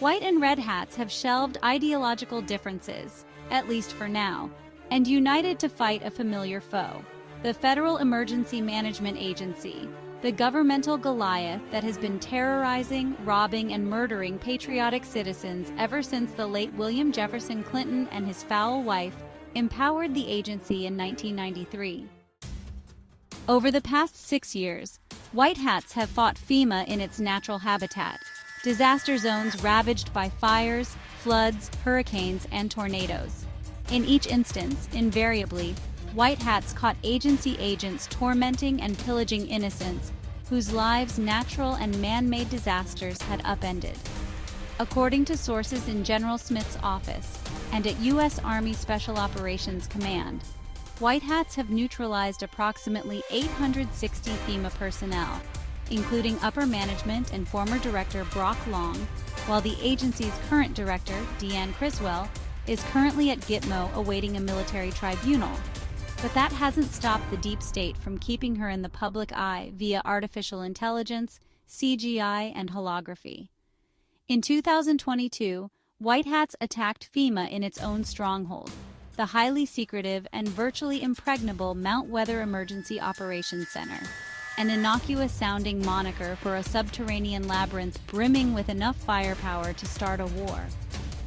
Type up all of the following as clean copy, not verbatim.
White and red hats have shelved ideological differences, at least for now, and united to fight a familiar foe, the Federal Emergency Management Agency, the governmental Goliath that has been terrorizing, robbing, and murdering patriotic citizens ever since the late William Jefferson Clinton and his foul wife empowered the agency in 1993. Over the past 6 years, white hats have fought FEMA in its natural habitat, disaster zones ravaged by fires, floods, hurricanes, and tornadoes. In each instance, invariably, white hats caught agency agents tormenting and pillaging innocents whose lives natural and man-made disasters had upended. According to sources in General Smith's office and at U.S. Army Special Operations Command, white hats have neutralized approximately 860 FEMA personnel, including upper management and former director Brock Long, while the agency's current director, Deanne Criswell, is currently at Gitmo awaiting a military tribunal. But that hasn't stopped the deep state from keeping her in the public eye via artificial intelligence, CGI, and holography. In 2022, white hats attacked FEMA in its own stronghold, the highly secretive and virtually impregnable Mount Weather Emergency Operations Center, an innocuous-sounding moniker for a subterranean labyrinth brimming with enough firepower to start a war.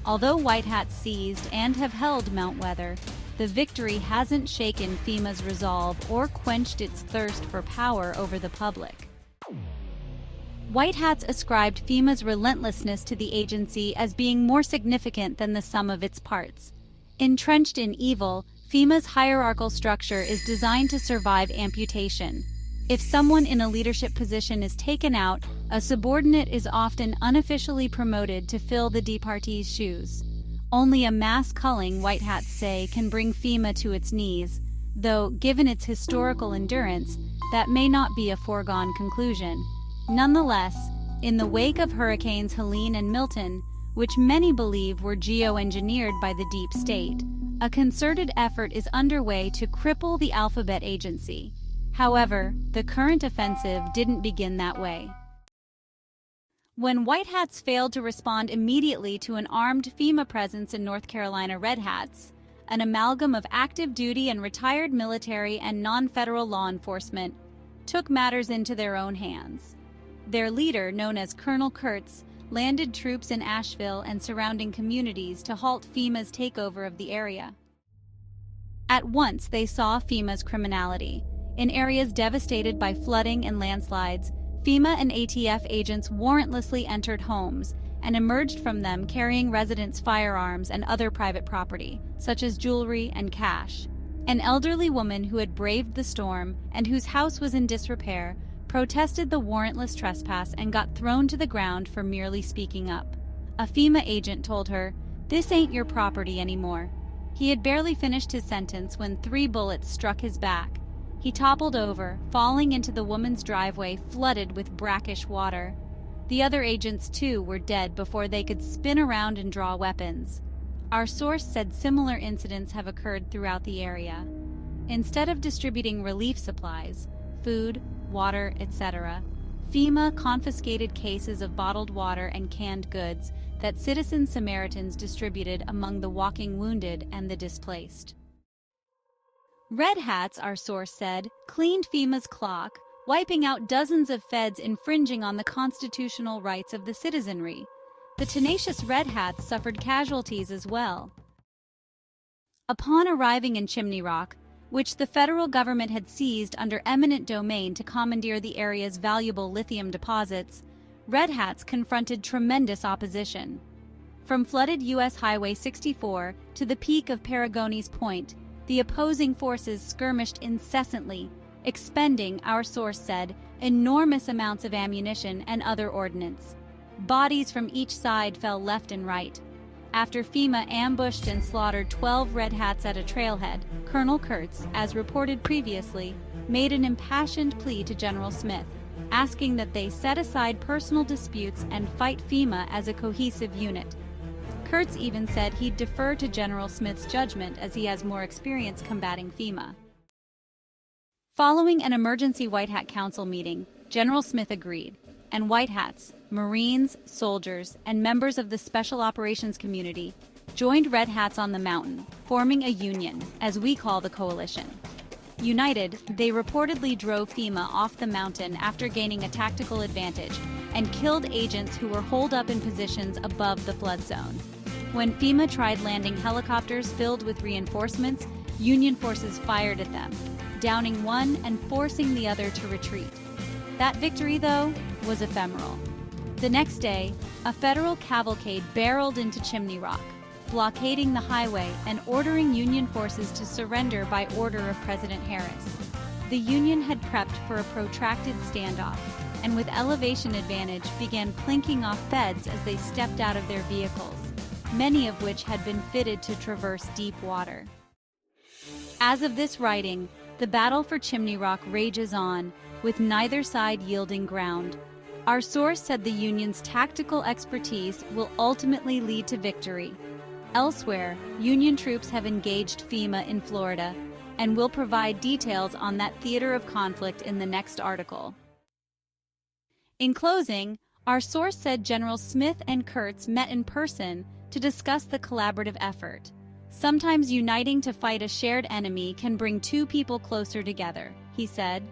Although white hats seized and have held Mount Weather, the victory hasn't shaken FEMA's resolve or quenched its thirst for power over the public. White hats ascribed FEMA's relentlessness to the agency as being more significant than the sum of its parts. Entrenched in evil, FEMA's hierarchical structure is designed to survive amputation. If someone in a leadership position is taken out, a subordinate is often unofficially promoted to fill the departee's shoes. Only a mass culling, white hats say, can bring FEMA to its knees, though, given its historical endurance, that may not be a foregone conclusion. Nonetheless, in the wake of Hurricanes Helene and Milton, which many believe were geoengineered by the deep state, a concerted effort is underway to cripple the alphabet agency. However, the current offensive didn't begin that way. When white hats failed to respond immediately to an armed FEMA presence in North Carolina, red hats, an amalgam of active duty and retired military and non-federal law enforcement, took matters into their own hands. Their leader, known as Colonel Kurtz, landed troops in Asheville and surrounding communities to halt FEMA's takeover of the area. At once, they saw FEMA's criminality. In areas devastated by flooding and landslides, FEMA and ATF agents warrantlessly entered homes and emerged from them carrying residents' firearms and other private property, such as jewelry and cash. An elderly woman who had braved the storm and whose house was in disrepair protested the warrantless trespass and got thrown to the ground for merely speaking up. A FEMA agent told her, "This ain't your property anymore." He had barely finished his sentence when 3 bullets struck his back. He toppled over, falling into the woman's driveway flooded with brackish water. The other agents, too, were dead before they could spin around and draw weapons. Our source said similar incidents have occurred throughout the area. Instead of distributing relief supplies, food, water, etc., FEMA confiscated cases of bottled water and canned goods that citizen Samaritans distributed among the walking wounded and the displaced. Red hats, our source said, cleaned FEMA's clock, wiping out dozens of feds infringing on the constitutional rights of the citizenry. The tenacious red hats suffered casualties as well. Upon arriving in Chimney Rock, which the federal government had seized under eminent domain to commandeer the area's valuable lithium deposits, red hats confronted tremendous opposition. From flooded U.S. Highway 64 to the peak of Paragones Point, the opposing forces skirmished incessantly, expending, our source said, enormous amounts of ammunition and other ordnance. Bodies from each side fell left and right. After FEMA ambushed and slaughtered 12 red hats at a trailhead, Colonel Kurtz, as reported previously, made an impassioned plea to General Smith, asking that they set aside personal disputes and fight FEMA as a cohesive unit. Kurtz even said he'd defer to General Smith's judgment as he has more experience combating FEMA. Following an emergency White Hat Council meeting, General Smith agreed. and white hats, Marines, soldiers, and members of the Special Operations community joined red hats on the mountain, forming a union, as we call the coalition. United, they reportedly drove FEMA off the mountain after gaining a tactical advantage and killed agents who were holed up in positions above the flood zone. When FEMA tried landing helicopters filled with reinforcements, Union forces fired at them, downing one and forcing the other to retreat. That victory, though, was ephemeral. The next day, a federal cavalcade barreled into Chimney Rock, blockading the highway and ordering Union forces to surrender by order of President Harris. The Union had prepped for a protracted standoff, and with elevation advantage began clinking off feds as they stepped out of their vehicles, many of which had been fitted to traverse deep water. As of this writing, the battle for Chimney Rock rages on, with neither side yielding ground. Our source said the Union's tactical expertise will ultimately lead to victory. Elsewhere, Union troops have engaged FEMA in Florida and will provide details on that theater of conflict in the next article. In closing, our source said General Smith and Kurtz met in person to discuss the collaborative effort. Sometimes uniting to fight a shared enemy can bring two people closer together, he said.